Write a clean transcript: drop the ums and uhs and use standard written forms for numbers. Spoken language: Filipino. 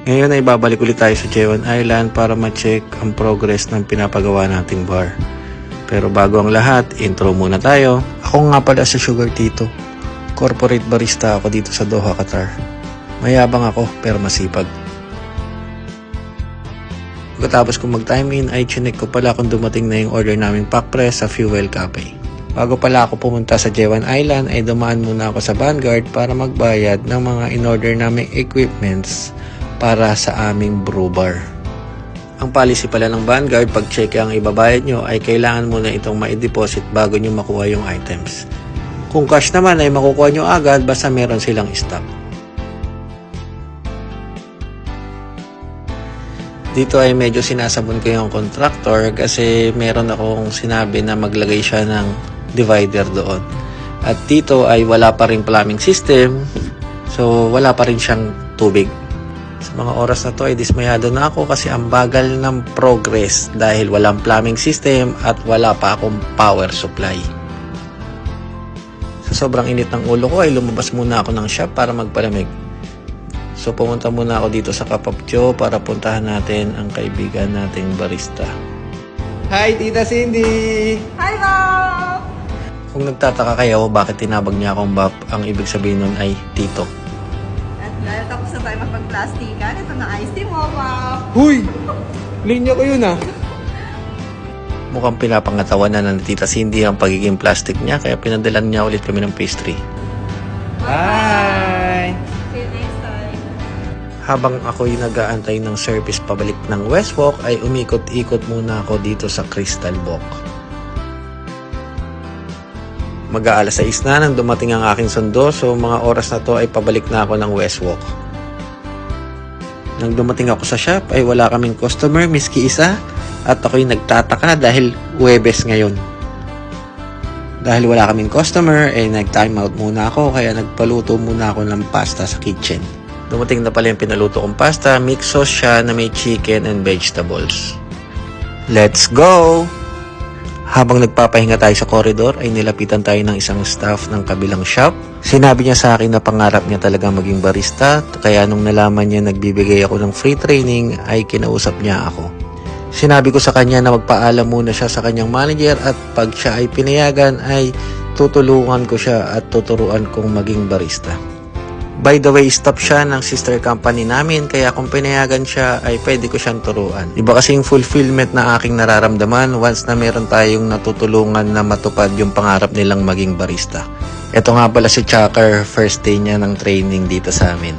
Ngayon ay babalik ulit tayo sa Jewan Island para ma-check ang progress ng pinapagawa nating bar. Pero bago ang lahat, intro muna tayo. Ako nga pala sa Sugar Tito. Corporate barista ako dito sa Doha, Qatar. Mayabang ako pero masipag. Pagkatapos kong mag-time in ay chinek ko pala kung dumating na yung order naming pack press sa Fuel Cafe. Bago pala ako pumunta sa Jewan Island ay dumaan muna ako sa Vanguard para magbayad ng mga in-order naming equipments para sa aming brew bar. Ang policy pala ng Vanguard pag check ang ibabayad nyo ay kailangan muna itong ma-deposit bago nyo makuha yung items. Kung cash naman ay makukuha nyo agad basta meron silang stock. Dito ay medyo sinasabon ko yung contractor kasi meron akong sinabi na maglagay siya ng divider doon. At dito ay wala pa rin plumbing system, so wala pa rin siyang tubig. Sa mga oras na to ay dismayado na ako kasi ang bagal ng progress dahil walang plumbing system at wala pa akong power supply. Sa sobrang init ng ulo ko ay lumabas muna ako ng shop para magpalamig. So pumunta muna ako dito sa Kapapcho para puntahan natin ang kaibigan nating barista. Hi, Tita Cindy! Hi, Bob! Kung nagtataka kayo bakit tinabag niya akong Bap, ang ibig sabihin nun ay Tito. At dahil tapos na tayo mapag-plastikan, ito na iced tea mo, Bob! Huy! Linya ko yun ah! Mukhang pinapangatawanan na ng Tita Cindy ang pagiging plastic niya kaya pinadalan niya ulit kami ng pastry. Hi! See you next time. Habang ako'y nag-aantay ng service pabalik ng West Walk ay umikot-ikot muna ako dito sa Crystal Walk. Mag-aalas 6 na nang dumating ang aking sundo, so mga oras na to ay pabalik na ako ng West Walk. Nang dumating ako sa shop ay wala kaming customer miski isa at ako'y nagtataka dahil Huwebes ngayon. Dahil wala kaming customer ay nag-time out muna ako kaya nagpaluto muna ako ng pasta sa kitchen. Dumating na pala yung pinaluto kong pasta, mix sauce siya na may chicken and vegetables. Let's go! Habang nagpapahinga tayo sa koridor ay nilapitan tayo ng isang staff ng kabilang shop. Sinabi niya sa akin na pangarap niya talaga maging barista, kaya nung nalaman niya nagbibigay ako ng free training ay kinausap niya ako. Sinabi ko sa kanya na magpaalam muna siya sa kanyang manager at pag siya ay pinayagan ay tutulungan ko siya at tuturuan kong maging barista. By the way, stop siya ng sister company namin kaya kung pinayagan siya ay pwede ko siyang turuan. Iba kasi yung fulfillment na aking nararamdaman once na meron tayong natutulungan na matupad yung pangarap nilang maging barista. Ito nga pala si Chakar, first day niya ng training dito sa amin.